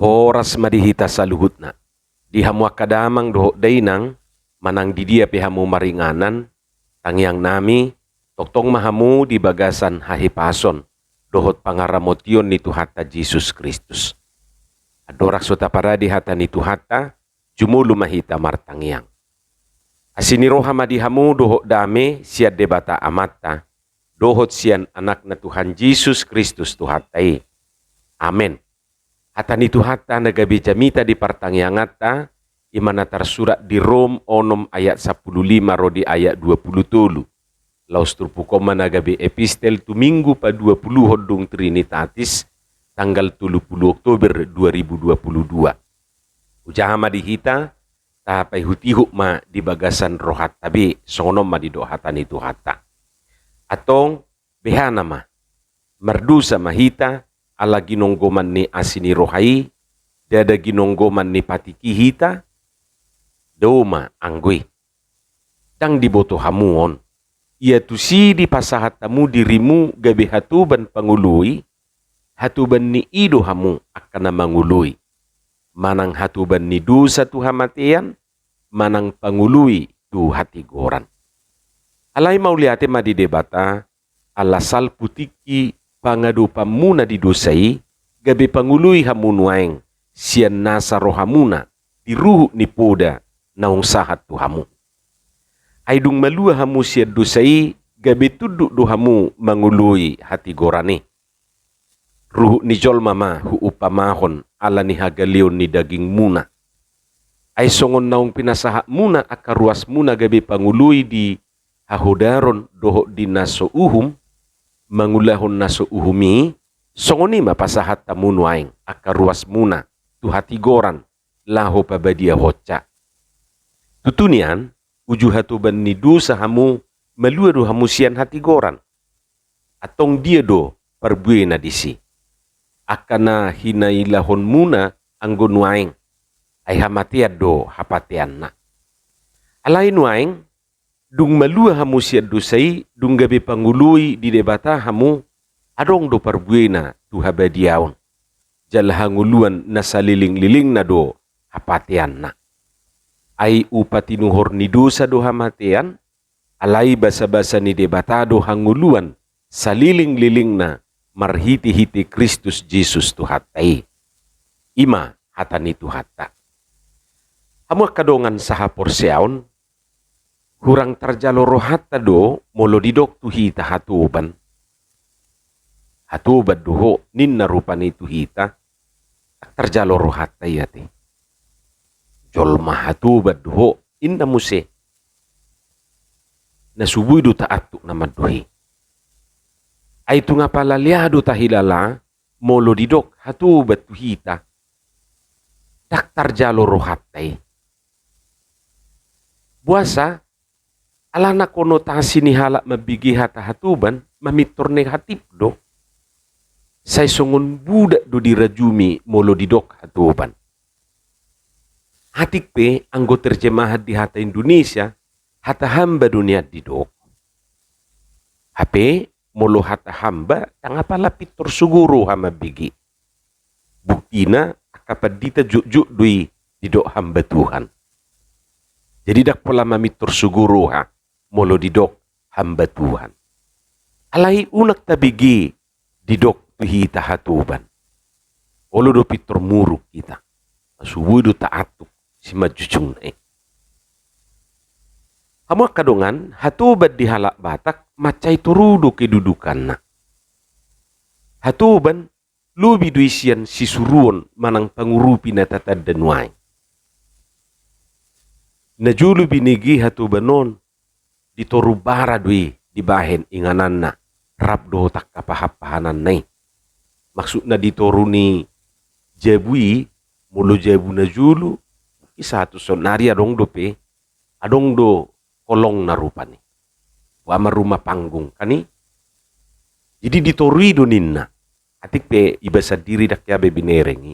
Horas madihita sa luhutna. Di hamu akadamang doho dainang, manang di dia pihamu maringanan, tangyang nami, toktong mahamu di bagasan hahipason, dohot pangaramotyon ni Tuhata Jesus Kristus. Adorak sota para di hata ni Tuhata, jumulu mahita martangyang. Asiniroha madihamu doho dame siad debata amata, dohot sian anak na Tuhan Jesus Kristus Tuhatai. Amen. Hata ni Tuhata nagabi jamita di partangyangata, imana tersurat di Rom onom ayat 15 rodi ayat 20 Laus turpukoma nagabi epistel tu minggu pa 20 hodung Trinitatis tanggal 30 Oktober 2022. Ujahama dihita tapai hutihuk ma di bagasan rohat tabi songonom ma di dohata ni Tuhata. Atong behana ma merdusa mahita ala ginonggoman ni asini rohai, dada ginonggoman ni patiki hita, doma anggui. Dang diboto hamuon, ia tusi di pasahat tamu dirimu gabi hatuban pangului, hatuban ni ido hamu akan mangului. Manang hatuban ni dosa tu hamatian, manang pangului tu hati goran. Alai mauliate madi debata, ala sal putiki pangadu pamuna didosai, gabi pangului hamunuaeng, sian nasa rohamuna, diruhu ni poda, naung sahat tu hamu. Aidung malua hamu sian dosai, gabi tuduk do hamu mangului hati gorane. Ruhu ni jol mama hu upamahon, ala ni hagalion ni daging muna. Ay songon naung pinasahak muna akaruas muna gabi pangului di hahodaron doho di naso uhum, mangulahon naso uhumi, songoni mapasahat tamunuaing akaruas muna tu hati goran laho pabadia hoca. Tutunian uju hatuban ni dosa hamu malua do hamu sian hati goran. Atong dia do perbuena disi. Akana hinailahon muna anggonuaing ay hamatiad do hapatian na. Alai nuaing dung malua hamu siad dosai, dung gabi pangului di debata hamu, adong do perbuena tu habadiaon. Jalahanguluan na saliling-liling na do hapatian na. Ay upatinuhor ni dosa do hamatian, alay basa-basa ni debata do hanguluan, saliling-liling na marhiti-hiti Kristus Jesus Tuhatai. Ima hata ni Tuhata. Hamu kadongan saha porseaon, hurang tarjalo rohata do molo didok tuhita hatuban. Hatubad doho ninna rupani tuhita tarjalo rohata yate. Jolma hatubad doho inna muse. Nasubuy do taatuk na maduhi. Ay tunga palaliado tahilala molo didok hatubad tuhita. Tak tarjalo rohatay. Buasa alana konotasi ni halak mabigi hata hatuban, mamitor negatif do. Say songon budak do dirajumi molo didok hatuban. Hatik pe anggo terjemahat di hata Indonesia, hata hamba dunia didok. Hape molo hata hamba, tangapala pitor suguro hama bigi. Buktina akapad dita juk-juk dui didok hamba Tuhan. Jadi dak pola mamitor suguro ha. Molo didok hamba Tuhan. Alai unak tabigi didok tuhita hatuban. Olo do pitor muruk kita. Masubuy do taatuk si majucung na Hamu kadongan hatubad di halak batak macay turudo kedudukan na. Hatuban lubi do isian sisuruon manang pangurupi na tatad danuay. Najulu binigi hatubanon ditoru bara dui dibahen inganan na rap do tak kapahapahanan nai. Maksud na ditoru ni jabui mulu jabu na julu isa tu sonari adong do pe adong do kolong na rupa ni. Wama rumah panggung kani. Jadi ditorui do ninna. Atik pe ibasa diri dak yabe binerengi.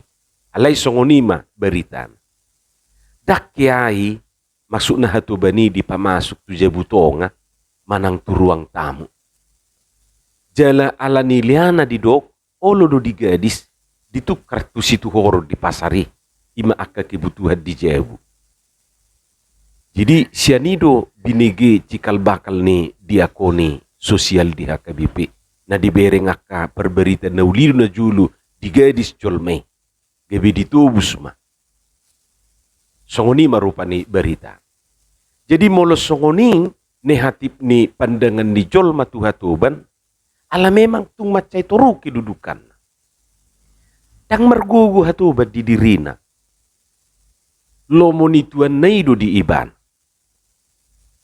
Alai songonima beritan. Dak yai masuk na hatubani di pamasuk tu jabutonga manang turuang tamu. Jala ala niliana di dok olo do di gadis ditukar tu situ horo di pasari ima aka kebutuhan di jebu. Jadi sianido binege cikal bakal ni diakoni sosial di HKBP na dibereng aka perberita na uliru na julu di gadis jolme gabi ditubus ma songoni marupani berita. Jadi molo songoni ne hatip ni pandangan ni jolma tuhatuban ala memang tung macai toru kedudukan dang mergugu hatuban di dirina lomoni tuan naido di iban.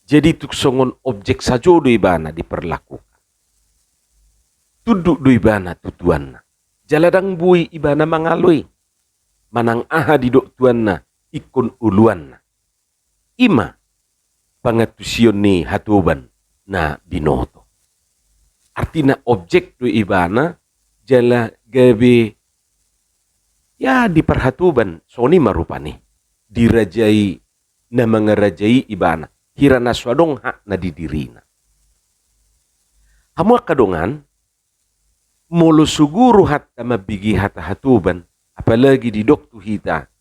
Jadi tuk songon objek sajo do ibana diperlakukan. Tuduk do ibana tutuanna. Jaladang bui ibana mangalui. Manang aha di dok tuanna ikon uluanna. Ima pangatusion ni hatuban na binoto. Artina objek do ibana jala gabe ya diperhatuban soni marupani. Dirajai na mangarajai ibana. Hirana swadong hak na didirina. Hamu kadongan molo suguru hatta mabigi hata hatuban apalagi di doktu hita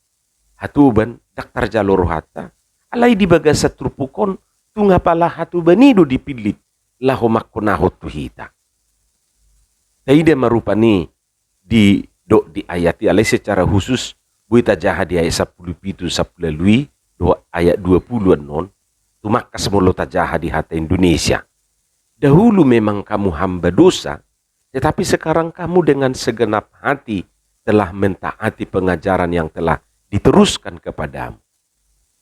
hatuban daktar jalur hatta alai di bagasa trupukon tunga pala hatubanido dipilit laho makkonahot tu hita. Taide marupani di dok di ayati alai secara khusus buita jaha di ayat 10 10 ayat 20-an non tumakas molo tajaha di hati Indonesia. Dahulu memang kamu hamba dosa, tetapi sekarang kamu dengan segenap hati telah mentaati pengajaran yang telah diteruskan kepadamu.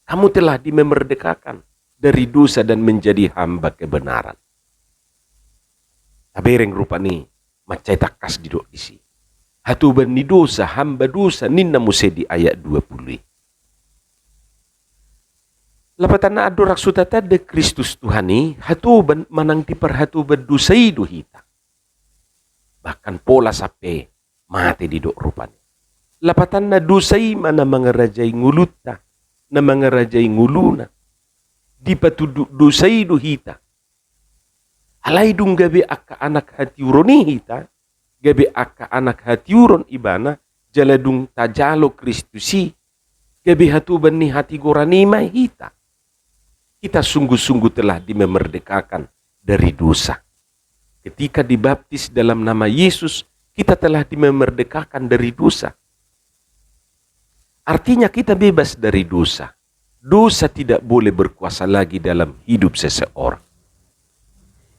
Kamu telah dimerdekakan dari dosa dan menjadi hamba kebenaran. Tabereng rupani macai takas didok isi. Hatuban ni dosa, hamba dosa, ninna muse di ayat 20. Lapatan na adorak sutata de Kristus Tuhani, hatuban manang diperhatuban dosai duhita. Bahkan pola sape mati di dok rupani. Lapatan na dosai mana mangarajai nguluta, na mangarajai nguluna. Di patuduk dosai duhita. Alai dung gabe akka anak hati uroni hita, gabe akka anak hati uron ibana, jaladung tajalo Kristusi, gabe hatuban ni hati gorani mai hita. Kita sungguh-sungguh telah dimerdekakan dari dosa. Ketika dibaptis dalam nama Yesus, kita telah dimerdekakan dari dosa. Artinya kita bebas dari dosa. Dosa tidak boleh berkuasa lagi dalam hidup seseorang.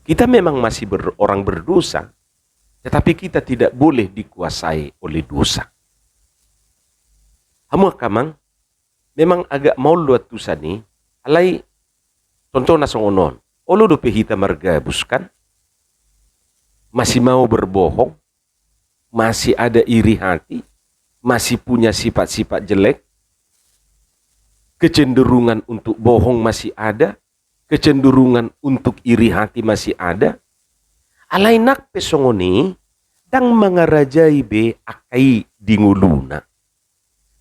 Kita memang masih orang berdosa, tetapi kita tidak boleh dikuasai oleh dosa. Hamu kamang, memang agak mau luat dosa ni, alai contoh na songonon, olo do pehita margabuskan, masih mau berbohong, masih ada iri hati, masih punya sifat-sifat jelek, kecenderungan untuk bohong masih ada, kecenderungan untuk iri hati masih ada. Alai nak pesongoni, dang mangarajai be akai dinguluna,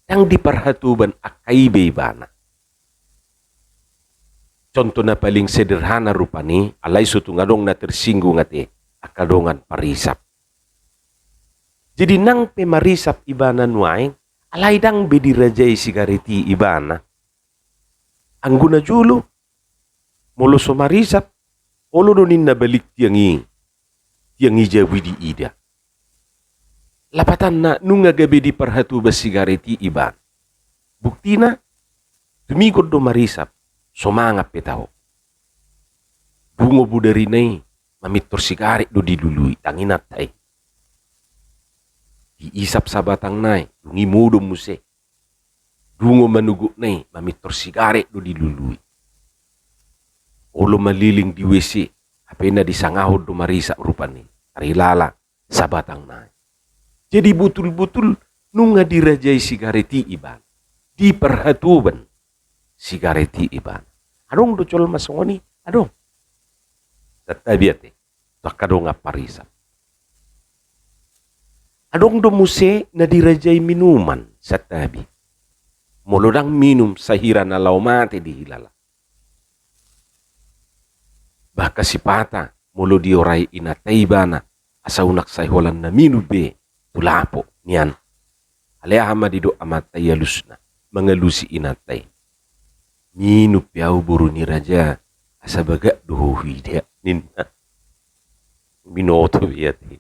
dang diperhatuban akai be bana. Contoh na paling sederhana rupani, alai sutungadong na tersinggung ate, akadongan parisap. Jadi nang pemarisap ibana nuaing, alai dang bedirajai sigareti ibana. Angguna julu, molo so marisap, olo donin na balik tiangi jawi di ida. Lapatan na nunga gabi di perhatu basigareti iban. Buktina, tumigod do marisap, somangap petaho. Bungo budari nai, mamitor sigaret do dilului, tanginat tay. Diisap sa batang nai, dungi mudo muse. Dungo manuguk nai, mamitor sigaret do dilului. Olo maliling di WC, hapena disangahod do marisa rupani. Tarilala sa batang nai. Jadi butul-butul nunga dirajai sigareti iban. Diperhatuban sigareti iban. Adong do col masongoni, adong. Tatabiate, takadong aparisap. Adong do muse na dirajai minuman sa tabi. Molodang minum sa hira na laumate di hilala. Baka si pata, mulo di oray inatay bana, asa unak say holan na minube, tulapo, niyan, Alehama dido amatai yalusna. Mengelusi inatai. Ninu piau buru ni raja. Asabaga dohi dia. Ninna. Binoto biyati.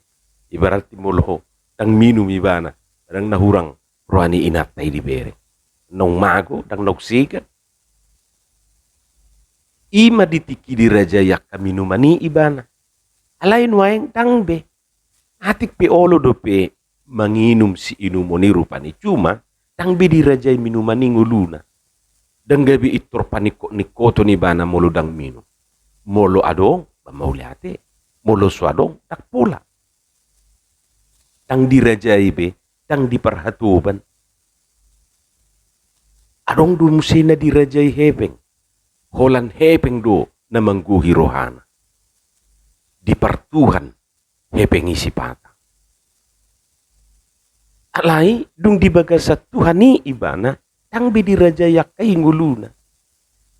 Ibarat timolo. Tang minum ibana. Tang nahurang. Ruani inatai di bere. Nong mago. Tang noksikan. Ima ditiki di raja yak kaminumani ibana. Alain waeng tang be. Atik pe olo do pe manginum si inumoni rupani. Cuma tang be di raja minumani nguluna. Dan gabi itor paniko nikoto ni bana molo dang minum. Molo adong bamauliate. Molo suadong tak pula. Tang di raja ibe tang di perhatuban. Adong do musina di raja hepeng. Holan hepeng do na mangguhi rohana. Di pertuhan hepeng isi pata. Alai dung di bagasat Tuhani ibana tang be di raja yak kai nguluna.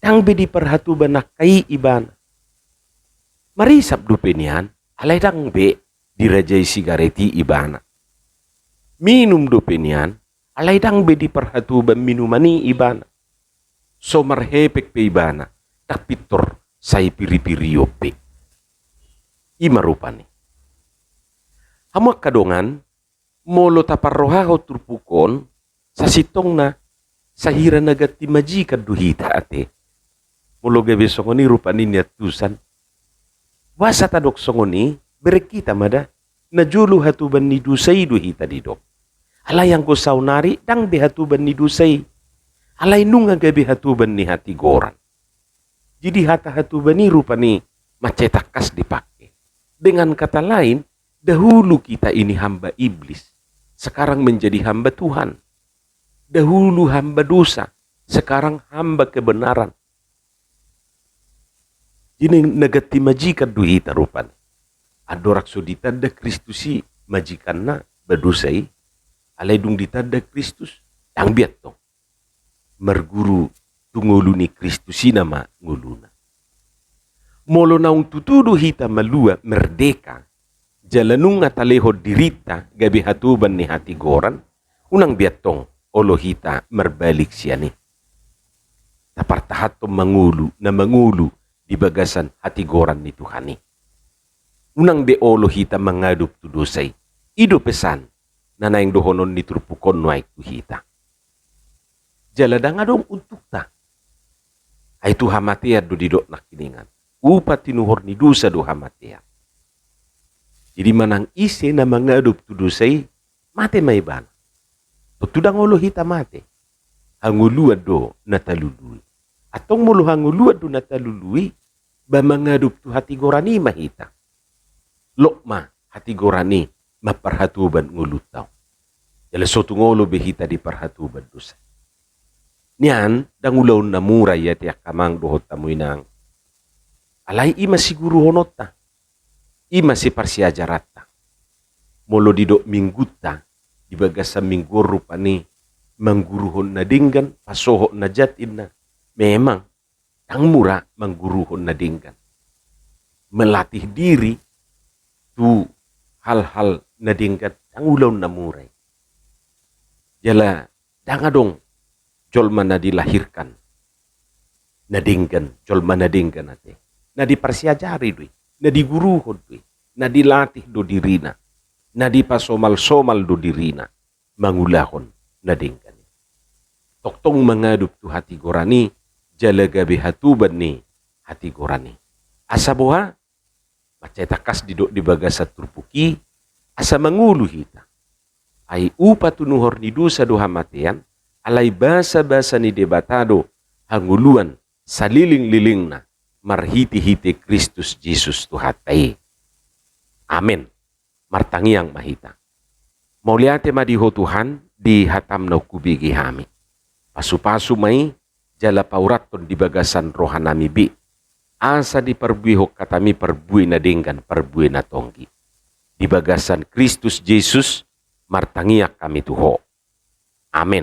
Tang be di perhatuban nak kai ibana. Marisap do penian alai tang be di raja sigareti ibana. Minum do penian alai tang be di perhatuban minumani ibana. So marhepek pe ibana tak pitor say piri-piri yope. Ima rupani. Hamak kadongan, molo taparrohaho turpukon, sa sitong na, sa hira nagati majikan duhita ate. Molo gabi songoni rupani niya tusan. Wasa tadok songoni, berekita mada, na julu hatuban ni dusay duhita didok. Alayang ko saunari, dang behatuban ni dusay. Alay nunga gabi hatuban ni hati goran. Jadi hata-hatuban ni rupani, macetakas dipak. Dengan kata lain, dahulu kita ini hamba iblis, sekarang menjadi hamba Tuhan. Dahulu hamba dosa, sekarang hamba kebenaran. Ini negati majikan duhita rupan. Adorak so ditanda Kristusi majikan na badusai, alay dung ditanda Kristus, tang biat tong. Merguru tunguluni Kristusi nama nguluna. Molo naung tutudu hita malua merdeka, jalanung ataleho dirita gabi hatuban ni hati goran, unang biatong olo hita merbalik siya ni. Tapartahatom mangulu na mangulu di bagasan hati goran ni Tuhani. Unang be olo hita mangadup tudusay, ido pesan na naing dohonon ni turpukon nuay hita. Jaladang adong untuk ta. Ay tuhamatiad do didok nakiningan. Upat tinuhor ni dusa do hamatia. Jadi manang ise na mangadup tu dusay, mate may ban. Tutudang ulo hita mate. Hanguluad do natalului. Atong mulo hanguluad do natalului, ba mangadup tu hati gorani mahita. Lokma hati gorani maparhatuban ngulutaw. Jala sotu ngolo behita di parhatuban dusa. Niyan, dangulaw na mura yati akamang dohot tamoy nang alay ima siguro honota. Ima si parsiajarata. Molo didok mingguta. Dibagas sa mingguro pa ni. Mangguruhon na dinggan. Pasoho na jatin na. Memang. Tang mura mangguruhon na dinggan. Melatih diri. Tu hal-hal na dinggan. Tang ulaw na muray. Jala. Dangadong. Jolma na dilahirkan. Na dinggan. Jolma na dinggan ate. Na diparsiajari dui, na diguruhon dui, na dilatih do dirina, na dipasomal-somal do dirina, mangulahon na dinggan. Toktong mangadup tu hati gorani, jalagabi hatuban ni hati gorani. Asa boha, macetakas didok di bagasat turpuki, asa mangulu hita. Ay upa tunuhor ni dusa do hamatian, alay basa-basa ni debatado, hanguluan, saliling-liling na, marhiti-hiti Kristus Jesus Tuhatay. Amen. Martangiang mahita. Mauliate madiho Tuhan di hatam na kubigi hami. Pasu-pasu may jala pauraton di bagasan rohanami bi. Asa di perbuihok katami perbuih na dinggan perbuih na tonggi. Di bagasan Kristus Jesus martangiak kami tuho. Amen.